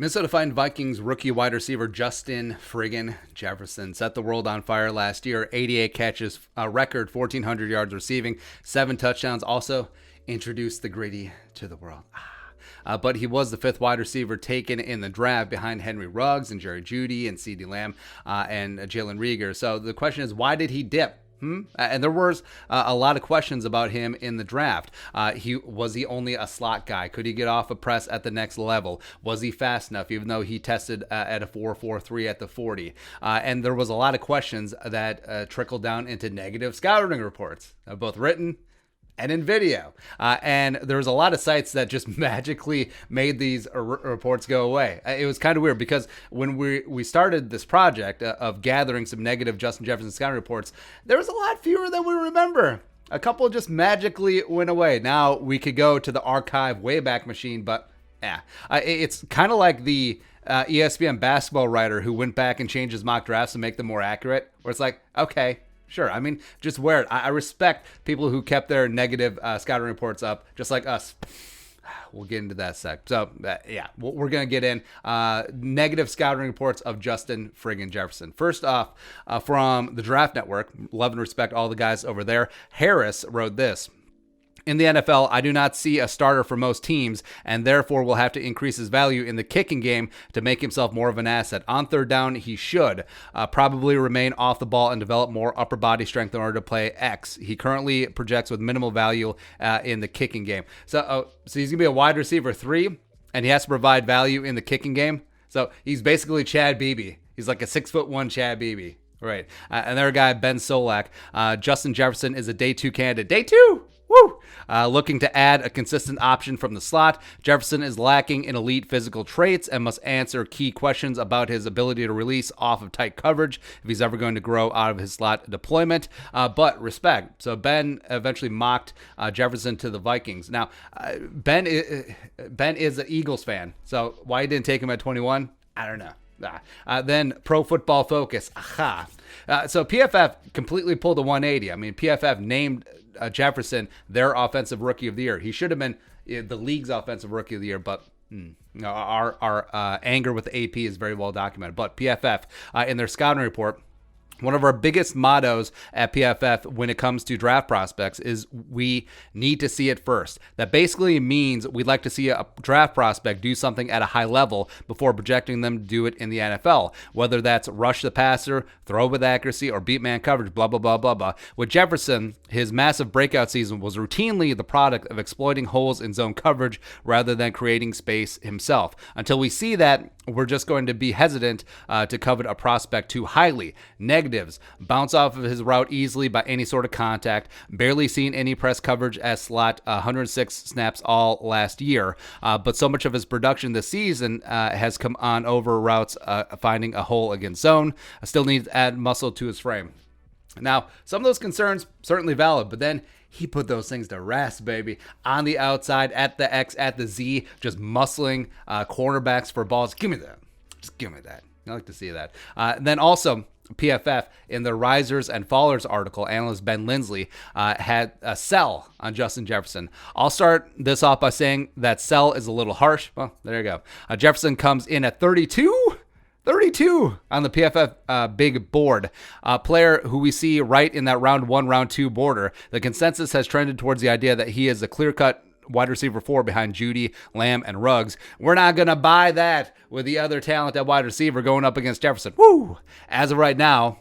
Minnesota Vikings rookie wide receiver Justin friggin' Jefferson set the world on fire last year. 88 catches, a record 1,400 yards receiving, 7 touchdowns. Also introduced the gritty to the world. But he was the 5th wide receiver taken in the draft behind Henry Ruggs and Jerry Jeudy and CeeDee Lamb and Jalen Reagor. So the question is, why did he dip? And there was a lot of questions about him in the draft. Was he only a slot guy? Could he get off a press at the next level? Was he fast enough, even though he tested at a 4.43 at the 40? And there was a lot of questions that trickled down into negative scouting reports, both written and in video. And there was a lot of sites that just magically made these reports go away. It was kind of weird because when we started this project of gathering some negative Justin Jefferson scouting reports, there was a lot fewer than we remember. A couple just magically went away. Now we could go to the archive Wayback Machine, but it's kind of like the ESPN basketball writer who went back and changed his mock drafts to make them more accurate, where it's like, okay, sure. I mean, just wear it. I respect people who kept their negative scouting reports up, just like us. We'll get into that sec. So, we're going to get in negative scouting reports of Justin friggin' Jefferson. First off, from the Draft Network, love and respect all the guys over there, Harris wrote this. In the NFL, I do not see a starter for most teams, and therefore will have to increase his value in the kicking game to make himself more of an asset. On third down, he should probably remain off the ball and develop more upper body strength in order to play X. He currently projects with minimal value in the kicking game. So he's going to be a wide receiver 3, and he has to provide value in the kicking game. So he's basically Chad Beebe. He's like a 6'1" Chad Beebe. Right. Another guy, Ben Solak. Justin Jefferson is a day 2 candidate. Day 2! Woo! Looking to add a consistent option from the slot. Jefferson is lacking in elite physical traits and must answer key questions about his ability to release off of tight coverage if he's ever going to grow out of his slot deployment. But respect. So Ben eventually mocked Jefferson to the Vikings. Now, Ben is an Eagles fan. So why he didn't take him at 21? I don't know. Then Pro Football Focus. So PFF completely pulled a 180. I mean, PFF named Jefferson their offensive rookie of the year. He should have been the league's offensive rookie of the year, but our anger with the AP is very well documented. But PFF, in their scouting report, one of our biggest mottos at PFF when it comes to draft prospects is we need to see it first. That basically means we'd like to see a draft prospect do something at a high level before projecting them to do it in the NFL, whether that's rush the passer, throw with accuracy, or beat man coverage, blah, blah, blah, blah, blah. With Jefferson, his massive breakout season was routinely the product of exploiting holes in zone coverage rather than creating space himself. Until we see that, we're just going to be hesitant to covet a prospect too highly. Negatives: bounce off of his route easily by any sort of contact. Barely seen any press coverage as slot, 106 snaps all last year. But so much of his production this season has come on over routes finding a hole against zone. Still needs to add muscle to his frame. Now, some of those concerns certainly valid, but then he put those things to rest, baby. On the outside, at the X, at the Z, just muscling cornerbacks for balls. Give me that. Just give me that. I like to see that. Then also, PFF, in the Risers and Fallers article, analyst Ben Lindsley had a sell on Justin Jefferson. I'll start this off by saying that sell is a little harsh. Well, there you go. Jefferson comes in at 32 on the PFF big board. A player who we see right in that round 1, round 2 border. The consensus has trended towards the idea that he is a clear-cut wide receiver 4 behind Jeudy, Lamb, and Ruggs. We're not going to buy that with the other talent at wide receiver going up against Jefferson. Woo! As of right now,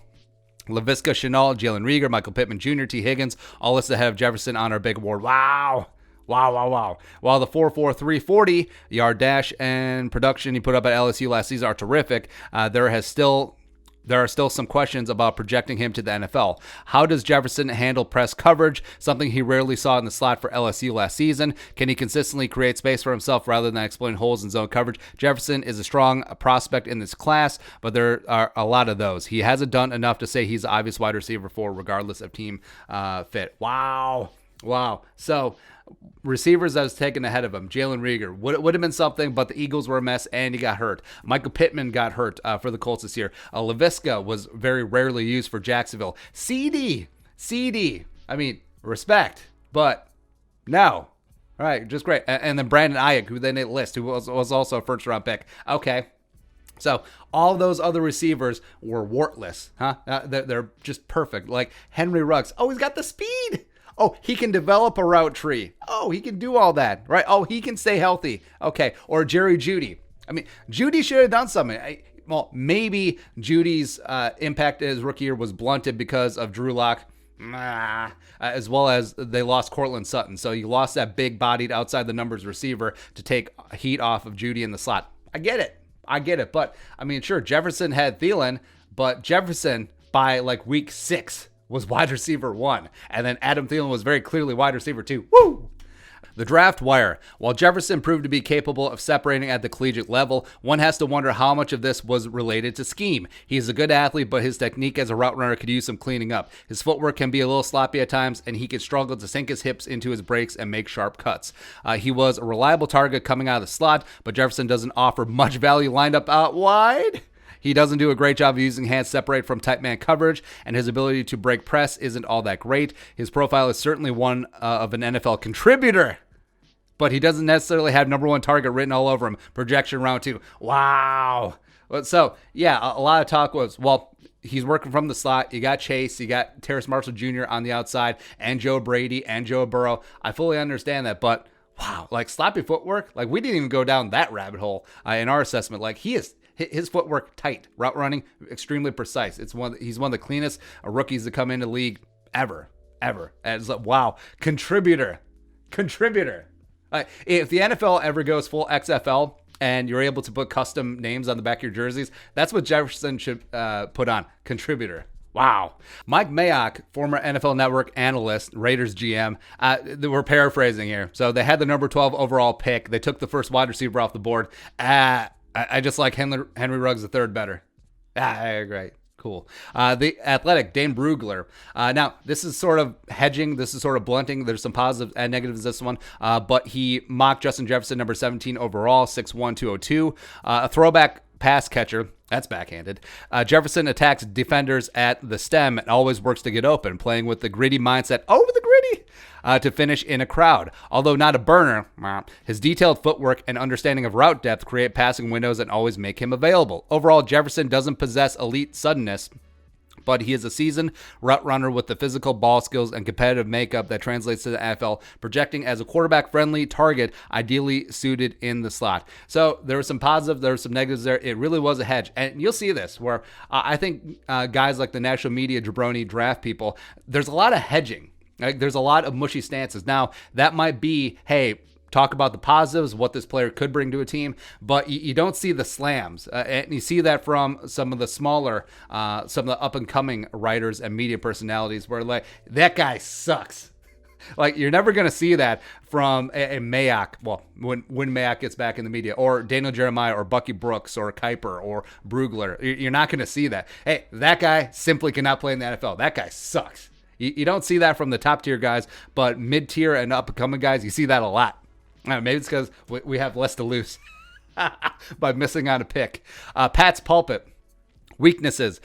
Laviska Shenault, Jalen Reagor, Michael Pittman Jr., T. Higgins, all listed ahead of Jefferson on our big board. Wow. While the 4.43 40-yard dash and production he put up at LSU last season are terrific, there are still some questions about projecting him to the NFL. How does Jefferson handle press coverage, something he rarely saw in the slot for LSU last season? Can he consistently create space for himself rather than exploiting holes in zone coverage? Jefferson is a strong prospect in this class, but there are a lot of those. He hasn't done enough to say he's the obvious wide receiver 4 regardless of team fit. Wow. So receivers that was taken ahead of him: Jalen Reagor would have been something, but the Eagles were a mess and he got hurt. Michael Pittman got hurt for the Colts this year. Laviska was very rarely used for Jacksonville. CD, I mean, respect, but no. All right, just great. And then Brandon Ayuk, who they didn't list, who was also a first-round pick. Okay. So all those other receivers were wartless, huh? They're just perfect. Like Henry Ruggs. Oh, he's got the speed. Oh, he can develop a route tree. Oh, he can do all that, right? Oh, he can stay healthy. Okay. Or Jerry Jeudy. I mean, Jeudy should have done something. Well, maybe Judy's impact in his rookie year was blunted because of Drew Lock. As well as they lost Cortland Sutton. So you lost that big-bodied outside the numbers receiver to take heat off of Jeudy in the slot. I get it. But, I mean, sure, Jefferson had Thielen, but Jefferson, by, like, week 6, was wide receiver 1. And then Adam Thielen was very clearly wide receiver 2. Woo! The draft wire. While Jefferson proved to be capable of separating at the collegiate level, one has to wonder how much of this was related to scheme. He is a good athlete, but his technique as a route runner could use some cleaning up. His footwork can be a little sloppy at times, and he can struggle to sink his hips into his breaks and make sharp cuts. He was a reliable target coming out of the slot, but Jefferson doesn't offer much value lined up out wide. He doesn't do a great job of using hands separate from tight man coverage, and his ability to break press isn't all that great. His profile is certainly one of an NFL contributor, but he doesn't necessarily have number 1 target written all over him. Projection round 2. Wow. So, yeah, a lot of talk was, well, he's working from the slot. You got Chase, you got Terrace Marshall Jr. on the outside, and Joe Brady, and Joe Burrow. I fully understand that, but wow, like sloppy footwork, like we didn't even go down that rabbit hole in our assessment. Like his footwork tight, route running extremely precise. He's one of the cleanest rookies to come into the league ever. And it's like, wow, contributor. If the NFL ever goes full XFL and you're able to put custom names on the back of your jerseys, that's what Jefferson should put on, contributor. Wow. Mike Mayock, former NFL Network analyst, Raiders GM, we're paraphrasing here. So they had the number 12 overall pick. They took the first wide receiver off the board. I just like Henry Ruggs III better. Great. Cool. The Athletic, Dane Brugler. Now, this is sort of hedging. This is sort of blunting. There's some positives and negatives in this one. But he mocked Justin Jefferson, number 17 overall, 6'1", 202. A throwback pass catcher. That's backhanded. Jefferson attacks defenders at the stem and always works to get open, playing with the gritty mindset over the gritty to finish in a crowd. Although not a burner, his detailed footwork and understanding of route depth create passing windows and always make him available. Overall, Jefferson doesn't possess elite suddenness, but he is a seasoned route runner with the physical ball skills and competitive makeup that translates to the NFL, projecting as a quarterback-friendly target, ideally suited in the slot. So there were some positives, there were some negatives there. It really was a hedge. And you'll see this, where I think guys like the national media jabroni draft people, there's a lot of hedging. Like, there's a lot of mushy stances. Now, that might be, hey, talk about the positives, what this player could bring to a team, but you don't see the slams. And you see that from some of the smaller, some of the up-and-coming writers and media personalities where, like, that guy sucks. Like, you're never going to see that from a Mayock, well, when Mayock gets back in the media, or Daniel Jeremiah, or Bucky Brooks, or Kuiper, or Brugler. You're not going to see that. Hey, that guy simply cannot play in the NFL. That guy sucks. You don't see that from the top-tier guys, but mid-tier and up-and-coming guys, you see that a lot. Maybe it's because we have less to lose by missing on a pick. Pat's Pulpit. Weaknesses.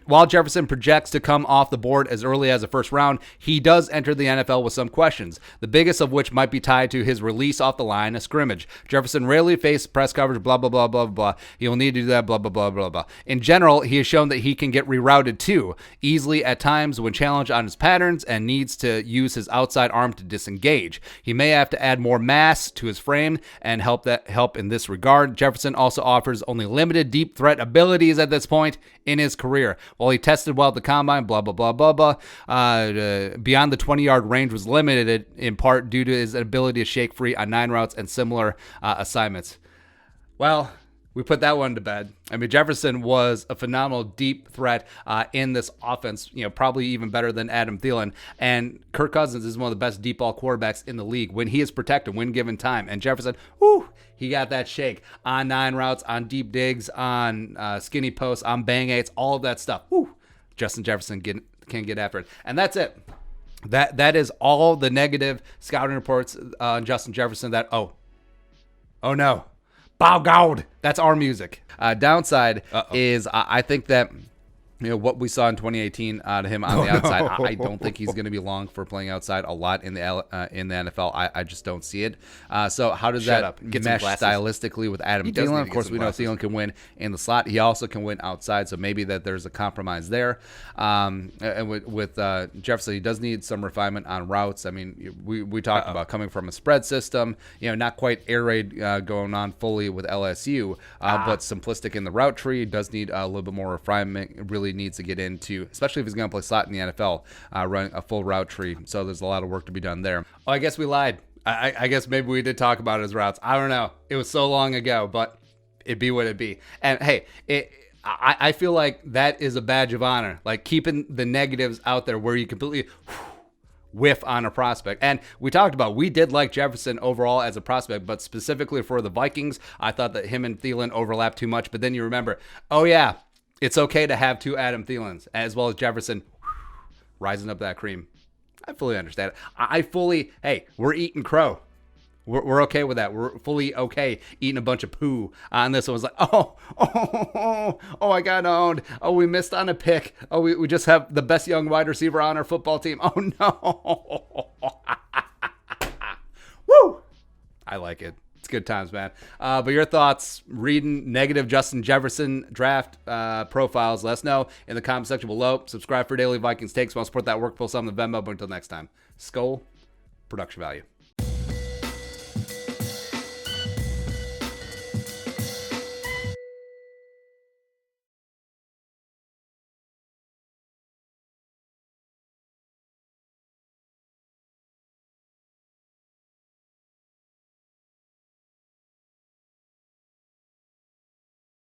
While Jefferson projects to come off the board as early as the first round, he does enter the NFL with some questions, the biggest of which might be tied to his release off the line of scrimmage. Jefferson rarely faced press coverage, blah, blah, blah, blah, blah. He'll need to do that, blah, blah, blah, blah, blah. In general, he has shown that he can get rerouted too, easily at times when challenged on his patterns and needs to use his outside arm to disengage. He may have to add more mass to his frame and help in this regard. Jefferson also offers only limited deep threat abilities at this point in his career. While he tested well at the combine, blah, blah, blah, blah, blah, beyond the 20-yard range was limited in part due to his ability to shake free on 9 routes and similar assignments. Well, we put that one to bed. I mean, Jefferson was a phenomenal deep threat in this offense, probably even better than Adam Thielen. And Kirk Cousins is one of the best deep ball quarterbacks in the league when he is protected, when given time. And Jefferson, he got that shake on 9 routes, on deep digs, on skinny posts, on bang eights, all of that stuff. Justin Jefferson can get after it. And that's it. That is all the negative scouting reports on Justin Jefferson that, oh no. Bow God, that's our music. Downside is I think that what we saw in 2018 out of him on the outside, I don't think he's going to be long for playing outside a lot in the NFL. I just don't see it. So how does that mesh stylistically with Adam Thielen? Of course, we know Thielen can win in the slot. He also can win outside, so maybe that there's a compromise there. And with Jefferson, he does need some refinement on routes. I mean, we talked about coming from a spread system, not quite air raid going on fully with LSU, but simplistic in the route tree. Does need a little bit more refinement. Really needs to get into, especially if he's going to play slot in the NFL, running a full route tree. So there's a lot of work to be done there. Oh, I guess we lied. I guess maybe we did talk about his routes. I don't know. It was so long ago, but it be what it be. And hey, I feel like that is a badge of honor, like keeping the negatives out there where you completely whiff on a prospect. And we talked about, we did like Jefferson overall as a prospect, but specifically for the Vikings, I thought that him and Thielen overlapped too much. But then you remember, oh yeah, it's okay to have two Adam Thielens as well as Jefferson rising up that cream. I fully understand it. Hey, we're eating crow. We're okay with that. We're fully okay eating a bunch of poo on this. One was like, oh, I got owned. Oh, we missed on a pick. Oh, we just have the best young wide receiver on our football team. Oh, no. Woo! I like it. It's good times, man. But your thoughts, reading negative Justin Jefferson draft profiles, let us know in the comment section below. Subscribe for daily Vikings takes. Want to support that work, pull some of the Venmo. But until next time, Skull Production Value.